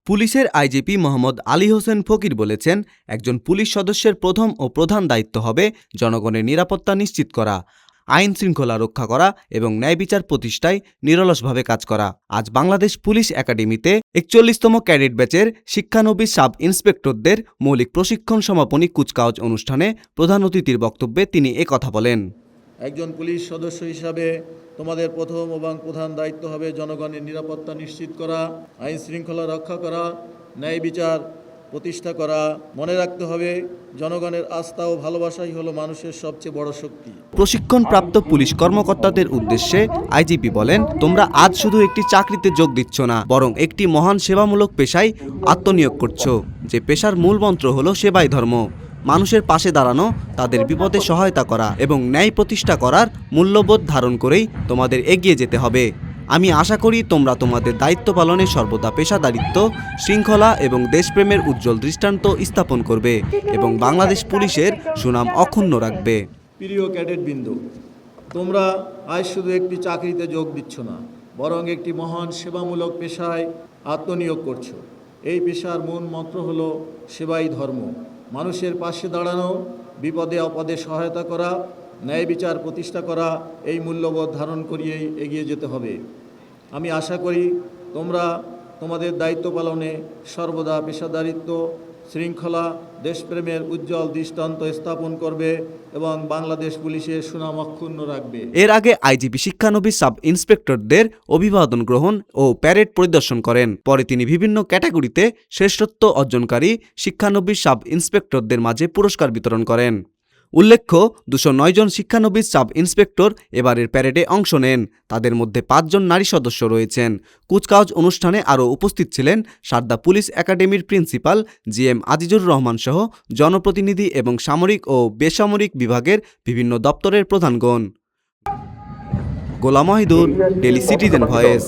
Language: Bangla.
পুলিশের আইজিপি মোহাম্মদ আলী হোসেন ফকির বলেছেন, একজন পুলিশ সদস্যের প্রথম ও প্রধান দায়িত্ব হবে জনগণের নিরাপত্তা নিশ্চিত করা, আইন শৃঙ্খলা রক্ষা করা এবং ন্যায় বিচার প্রতিষ্ঠায় নিরলসভাবে কাজ করা। আজ বাংলাদেশ পুলিশ একাডেমিতে ৪১তম ক্যাডেট ব্যাচের শিক্ষানবিশ সাব ইন্সপেক্টরদের মৌলিক প্রশিক্ষণ সমাপনী কুচকাওয়াজ অনুষ্ঠানে প্রধান অতিথির বক্তব্যে তিনি একথা বলেন। একজন পুলিশ সদস্য হিসাবে তোমাদের প্রথম এবং প্রধান দায়িত্ব হবে জনগণের নিরাপত্তা নিশ্চিত করা, আইন শৃঙ্খলা রক্ষা করা, ন্যায় বিচার প্রতিষ্ঠা করা। মনে রাখতে হবে, জনগণের আস্থা ও ভালোবাসাই হলো মানুষের সবচেয়ে বড় শক্তি। প্রশিক্ষণপ্রাপ্ত পুলিশ কর্মকর্তাদের উদ্দেশ্যে আইজিপি বলেন, তোমরা আজ শুধু একটি চাকরিতে যোগ দিচ্ছ না, বরং একটি মহান সেবামূলক পেশায় আত্মনিয়োগ করছো, যে পেশার মূল মন্ত্র হলো সেবাই ধর্ম। মানুষের পাশে দাঁড়ানো, তাদের বিপদে সহায়তা করা এবং ন্যায় প্রতিষ্ঠা করার মূল্যবোধ ধারণ করেই তোমাদের এগিয়ে যেতে হবে। আমি আশা করি তোমরা তোমাদের দায়িত্ব পালনে সর্বদা পেশাদারিত্ব, শৃঙ্খলা এবং দেশপ্রেমের উজ্জ্বল দৃষ্টান্ত স্থাপন করবে এবং বাংলাদেশ পুলিশের সুনাম অক্ষুণ্ণ রাখবে। প্রিয় ক্যাডেট বিন্দু, তোমরা আজ শুধু একটি চাকরিতে যোগ দিচ্ছ না, বরং একটি মহান সেবামূলক পেশায় আত্মনিয়োগ করছো। এই পেশার মূল মন্ত্র হলো সেবাই ধর্ম। মানুষের পাশে দাঁড়ানো, বিপদে আপদে সহায়তা করা, ন্যায় বিচার প্রতিষ্ঠা করা, এই মূল্যবোধ ধারণ করিয়েই এগিয়ে যেতে হবে। আমি আশা করি তোমরা তোমাদের দায়িত্ব পালনে সর্বদা পেশাদারিত্ব, শৃঙ্খলা, দেশপ্রেমের উজ্জ্বল দৃষ্টান্ত স্থাপন করবে এবং বাংলাদেশ পুলিশের সুনাম অক্ষুণ্ণ রাখবে। এর আগে আইজিপি শিক্ষানবিশ সাব ইন্সপেক্টরদের অভিবাদন গ্রহণ ও প্যারেড পরিদর্শন করেন। পরে তিনি বিভিন্ন ক্যাটাগরিতে শ্রেষ্ঠত্ব অর্জনকারী শিক্ষানবিশ সাব ইন্সপেক্টরদের মাঝে পুরস্কার বিতরণ করেন। উল্লেখ্য, ২০৯ জন শিক্ষানবিশ সাব ইন্সপেক্টর এবারের প্যারেডে অংশ নেন। তাদের মধ্যে ৫ জন নারী সদস্য রয়েছেন। কুচকাওয়াজ অনুষ্ঠানে আরও উপস্থিত ছিলেন সারদা পুলিশ একাডেমির প্রিন্সিপাল জিএম আজিজুর রহমান সহ জনপ্রতিনিধি এবং সামরিক ও বেসামরিক বিভাগের বিভিন্ন দপ্তরের প্রধানগণ। গোলাম ওয়াহিদুর, ডেইলি সিটিজেন ভয়েস।